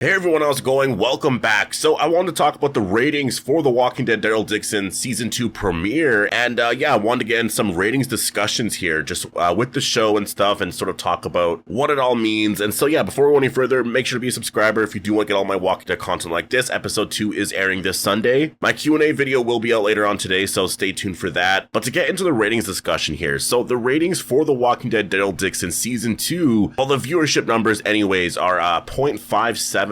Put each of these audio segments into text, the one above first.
Hey everyone, how's it going? Welcome back. So I wanted to talk about the ratings for The Walking Dead Daryl Dixon Season 2 premiere, and I wanted to get in some ratings discussions here, just with the show and stuff, and sort of talk about what it all means. And so before we go any further, make sure to be a subscriber if you do want to get all my Walking Dead content like this. Episode 2 is airing this Sunday. My Q&A video will be out later on today, so stay tuned for that. But to get into the ratings discussion here, so the ratings for The Walking Dead Daryl Dixon Season 2, well, the viewership numbers anyways are 0.576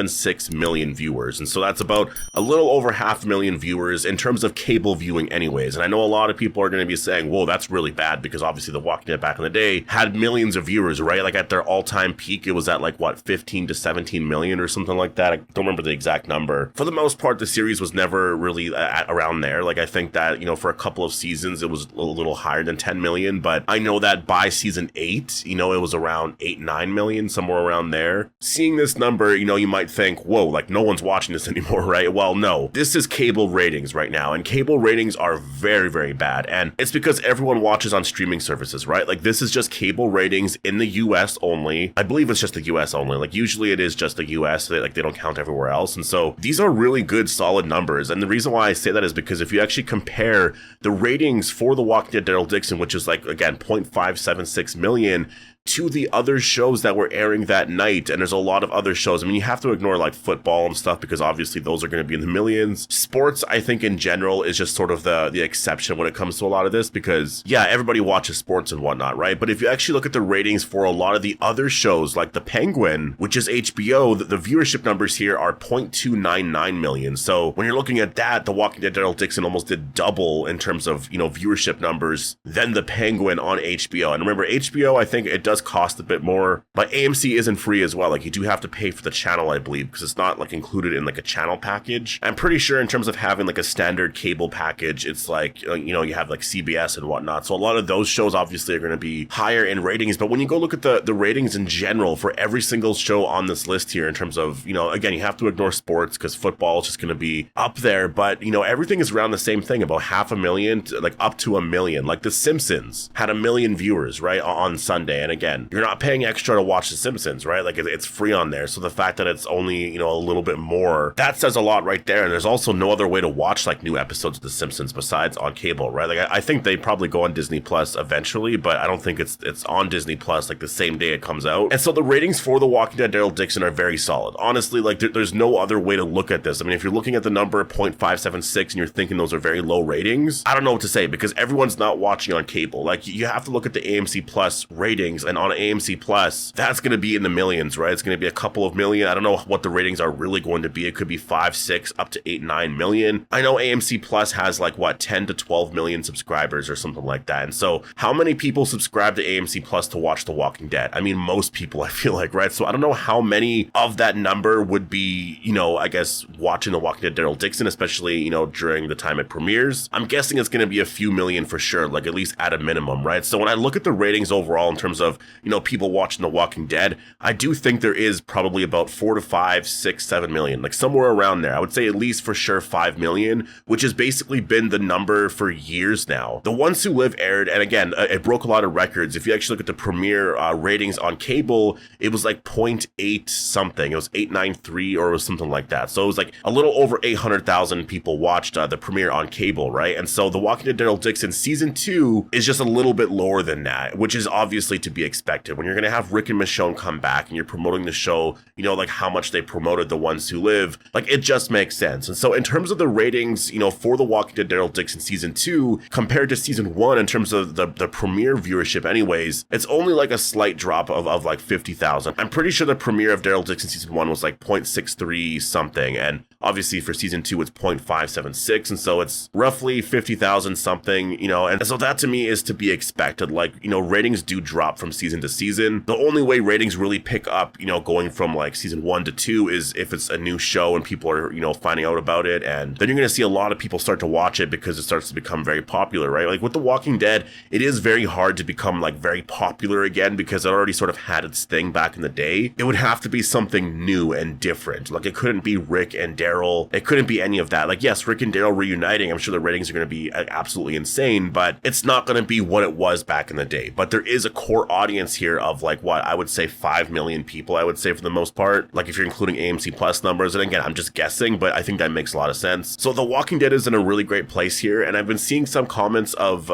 million viewers, and so that's about a little over 500,000 viewers in terms of cable viewing anyways. And I know a lot of people are going to be saying, whoa, that's really bad, because obviously The Walking Dead back in the day had millions of viewers, right? Like at their all-time peak, it was at like what, 15 to 17 million or something like that. I don't remember the exact number. For the most part, the series was never really around there. Like I think that, for a couple of seasons it was a little higher than 10 million, but I know that by season 8, it was around 8-9 million, somewhere around there. Seeing this number, you might think, whoa, like no one's watching this anymore, right? Well, no, this is cable ratings right now, and cable ratings are very, very bad, and it's because everyone watches on streaming services, right? Like this is just cable ratings in the US only. I believe it's just the US only. Like usually it is just the US, so they don't count everywhere else, and so these are really good, solid numbers. And the reason why I say that is because if you actually compare the ratings for The Walking Dead Daryl Dixon, which is like, again, 0.576 million, to the other shows that were airing that night, and there's a lot of other shows. I mean, you have to ignore like football and stuff, because obviously those are going to be in the millions. Sports, I think in general, is just sort of the exception when it comes to a lot of this, because everybody watches sports and whatnot, right? But if you actually look at the ratings for a lot of the other shows, like The Penguin, which is HBO, the viewership numbers here are 0.299 million. So when you're looking at that, The Walking Dead Daryl Dixon almost did double in terms of, viewership numbers than The Penguin on HBO. And remember, HBO, I think it does cost a bit more, but AMC isn't free as well. Like you do have to pay for the channel, I believe, because it's not like included in like a channel package. I'm pretty sure in terms of having like a standard cable package, it's like, you have like CBS and whatnot. So a lot of those shows obviously are going to be higher in ratings. But when you go look at the ratings in general for every single show on this list here, in terms of, again, you have to ignore sports because football is just going to be up there. But, everything is around the same thing, about 500,000 to like up to 1 million. Like The Simpsons had 1 million viewers, right, on Sunday. And again, you're not paying extra to watch The Simpsons, right? Like it's free on there. So the fact that it's only, a little bit more, that says a lot right there. And there's also no other way to watch like new episodes of The Simpsons besides on cable, right? Like I think they probably go on Disney Plus eventually, but I don't think it's on Disney Plus like the same day it comes out. And so the ratings for The Walking Dead Daryl Dixon are very solid. Honestly, like there's no other way to look at this. I mean, if you're looking at the number 0.576 and you're thinking those are very low ratings, I don't know what to say, because everyone's not watching on cable. Like you have to look at the AMC Plus ratings, and on AMC Plus, that's going to be in the millions, right? It's going to be a couple of million. I don't know what the ratings are really going to be. It could be 5, 6, up to 8, 9 million. I know AMC Plus has like 10 to 12 million subscribers or something like that. And so how many people subscribe to AMC Plus to watch The Walking Dead? I mean, most people, I feel like, right? So I don't know how many of that number would be, I guess, watching The Walking Dead Daryl Dixon, especially, during the time it premieres. I'm guessing it's going to be a few million for sure, like at least at a minimum, right? So when I look at the ratings overall in terms of, people watching The Walking Dead, I do think there is probably about 4 to 5, 6, 7 million, like somewhere around there. I would say at least for sure 5 million, which has basically been the number for years now. The Ones Who Live aired, and again, it broke a lot of records. If you actually look at the premiere ratings on cable, it was like 0.8 something. It was 893 or it was something like that. So it was like a little over 800,000 people watched the premiere on cable, right? And so The Walking Dead Daryl Dixon Season 2 is just a little bit lower than that, which is obviously to be expected. When you're going to have Rick and Michonne come back and you're promoting the show, like how much they promoted The Ones Who Live, like it just makes sense. And so in terms of the ratings, for The Walking Dead Daryl Dixon Season 2 compared to Season 1 in terms of the premiere viewership anyways, it's only like a slight drop of like 50,000. I'm pretty sure the premiere of Daryl Dixon Season 1 was like 0.63 something, and obviously for Season 2 it's 0.576, and so it's roughly 50,000 something, and so that to me is to be expected. Like, ratings do drop from season to season. The only way ratings really pick up, going from like Season 1 to 2 is if it's a new show and people are, finding out about it, and then you're going to see a lot of people start to watch it because it starts to become very popular, right? Like with The Walking Dead, it is very hard to become like very popular again because it already sort of had its thing back in the day. It would have to be something new and different. Like it couldn't be Rick and Daryl. It couldn't be any of that. Like, yes, Rick and Daryl reuniting, I'm sure the ratings are going to be absolutely insane, but it's not going to be what it was back in the day. But there is a core audience audience here of like what I would say 5 million people, I would say for the most part, like if you're including AMC Plus numbers. And again, I'm just guessing, but I think that makes a lot of sense. So The Walking Dead is in a really great place here. And I've been seeing some comments of,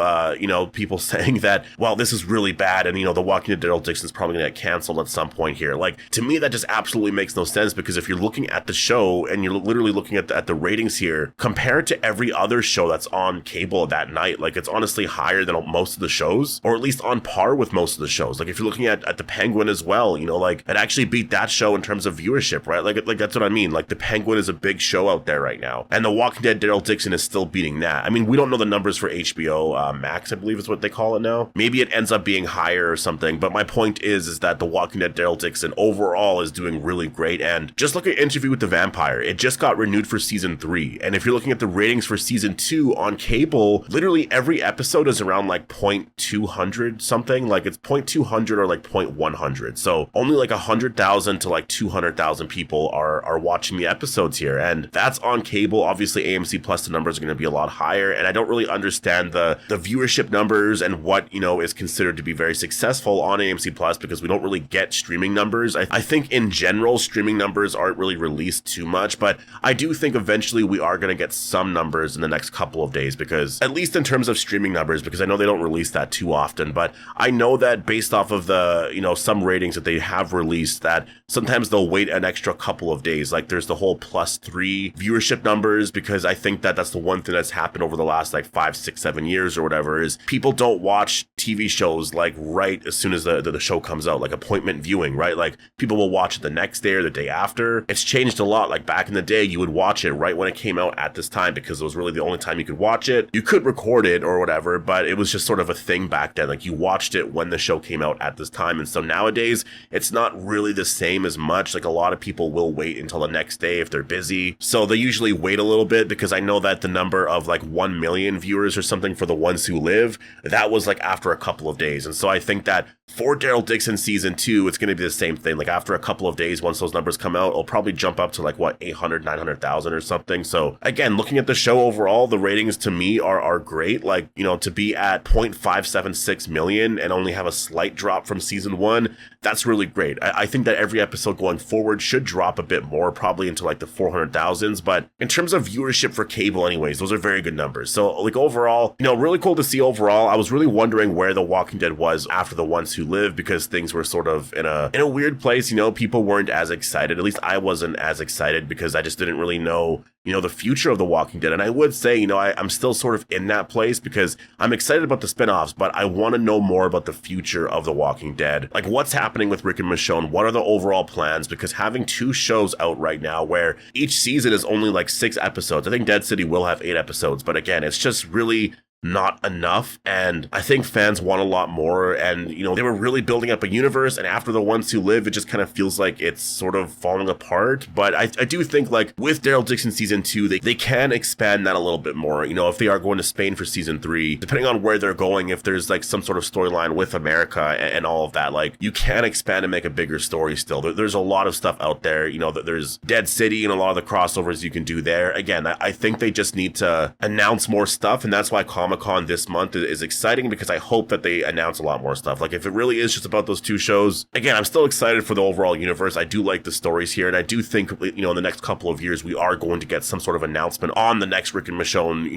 people saying that, well, this is really bad. And, The Walking Dead Daryl Dixon's probably going to get canceled at some point here. Like, to me, that just absolutely makes no sense, because if you're looking at the show and you're literally looking at the ratings here, compared to every other show that's on cable that night, like it's honestly higher than most of the shows, or at least on par with most of the shows. Like if you're looking at the Penguin as well, like it actually beat that show in terms of viewership, right? Like that's what I mean. Like the Penguin is a big show out there right now, and The Walking Dead Daryl Dixon is still beating that. I mean, we don't know the numbers for HBO Max, I believe is what they call it now. Maybe it ends up being higher or something, but my point is that The Walking Dead Daryl Dixon overall is doing really great. And just look at Interview with the Vampire. It just got renewed for season 3. And if you're looking at the ratings for season 2 on cable, literally every episode is around like 0.200 something. Like it's 0.200 or like 0.100. So only like 100,000 to like 200,000 people are watching the episodes here. And that's on cable. Obviously AMC Plus, the numbers are going to be a lot higher. And I don't really understand the viewership numbers and what, is considered to be very successful on AMC Plus, because we don't really get streaming numbers. I think in general, streaming numbers aren't really released too much, but I do think eventually we are going to get some numbers in the next couple of days, because at least in terms of streaming numbers, because I know they don't release that too often, but I know that based off of the, some ratings that they have released, that sometimes they'll wait an extra couple of days. Like there's the whole +3 viewership numbers, because I think that that's the one thing that's happened over the last like 5, 6, 7 years or whatever, is people don't watch TV shows like right as soon as the show comes out, like appointment viewing, right? Like people will watch it the next day or the day after. It's changed a lot. Like back in the day, you would watch it right when it came out at this time, because it was really the only time you could watch it. You could record it or whatever, but it was just sort of a thing back then. Like you watched it when the show came out at this time. And so nowadays, it's not really the same as much. Like a lot of people will wait until the next day if they're busy. So they usually wait a little bit, because I know that the number of like 1 million viewers or something for The Ones Who Live, that was like after a couple of days. And so I think that for Daryl Dixon season 2, it's going to be the same thing. Like after a couple of days, once those numbers come out, it'll probably jump up to like 800, 900,000 or something. So again, looking at the show overall, the ratings to me are great. Like, to be at 0.576 million and only have a slight drop from season 1, that's really great. I think that every episode going forward should drop a bit more, probably into like the 400,000s. But in terms of viewership for cable anyways, those are very good numbers. So like overall, really cool to see overall. I was really wondering where The Walking Dead was after The Ones Who Live, because things were sort of in a weird place. People weren't as excited. At least I wasn't as excited, because I just didn't really know the future of The Walking Dead. And I would say, I'm still sort of in that place, because I'm excited about the spinoffs, but I want to know more about the future of The Walking Dead. Like what's happening with Rick and Michonne? What are the overall plans? Because having 2 shows out right now where each season is only like 6 episodes. I think Dead City will have 8 episodes, but again, it's just really not enough, and I think fans want a lot more. And they were really building up a universe, and after The Ones Who Live, it just kind of feels like it's sort of falling apart. But I do think like with Daryl Dixon season 2, they can expand that a little bit more. If they are going to Spain for season 3, depending on where they're going, if there's like some sort of storyline with America and all of that, like you can expand and make a bigger story still. There's a lot of stuff out there, that there's Dead City and a lot of the crossovers you can do there. Again, I think they just need to announce more stuff, and that's why Comic-Con this month is exciting, because I hope that they announce a lot more stuff. Like if it really is just about those 2 shows, again, I'm still excited for the overall universe. I do like the stories here, and I do think, in the next couple of years, we are going to get some sort of announcement on the next Rick and Michonne,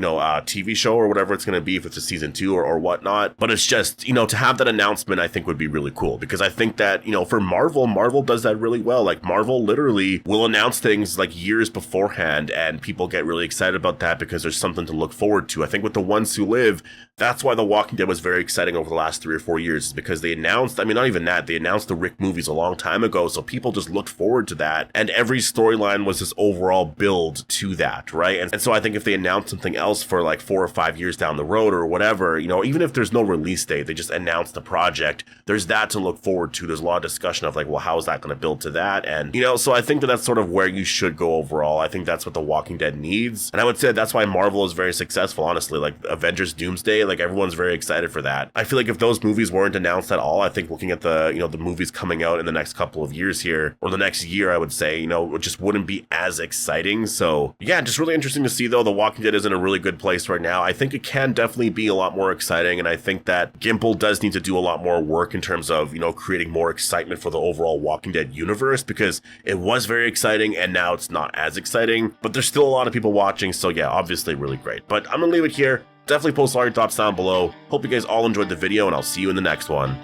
TV show or whatever it's going to be, if it's a season 2 or whatnot. But it's just, to have that announcement, I think would be really cool, because I think that, for Marvel does that really well. Like Marvel literally will announce things like years beforehand, and people get really excited about that because there's something to look forward to. I think with The Ones Who Live, that's why The Walking Dead was very exciting over the last 3 or 4 years, is because they announced, not even that, they announced the Rick movies a long time ago, so people just looked forward to that, and every storyline was this overall build to that, right? And so I think if they announce something else for like 4 or 5 years down the road or whatever, even if there's no release date, they just announced the project, there's that to look forward to. There's a lot of discussion of like, well, how is that going to build to that? And, so I think that that's sort of where you should go overall. I think that's what The Walking Dead needs, and I would say that's why Marvel is very successful, honestly. Like eventually Avengers Doomsday, like everyone's very excited for that. I feel like if those movies weren't announced at all, I think looking at the, the movies coming out in the next couple of years here, or the next year, I would say, it just wouldn't be as exciting. So yeah, just really interesting to see though. The Walking Dead is in a really good place right now. I think it can definitely be a lot more exciting. And I think that Gimple does need to do a lot more work in terms of, creating more excitement for the overall Walking Dead universe, because it was very exciting and now it's not as exciting, but there's still a lot of people watching. So yeah, obviously really great. But I'm gonna leave it here. Definitely post all your thoughts down below. Hope you guys all enjoyed the video, and I'll see you in the next one.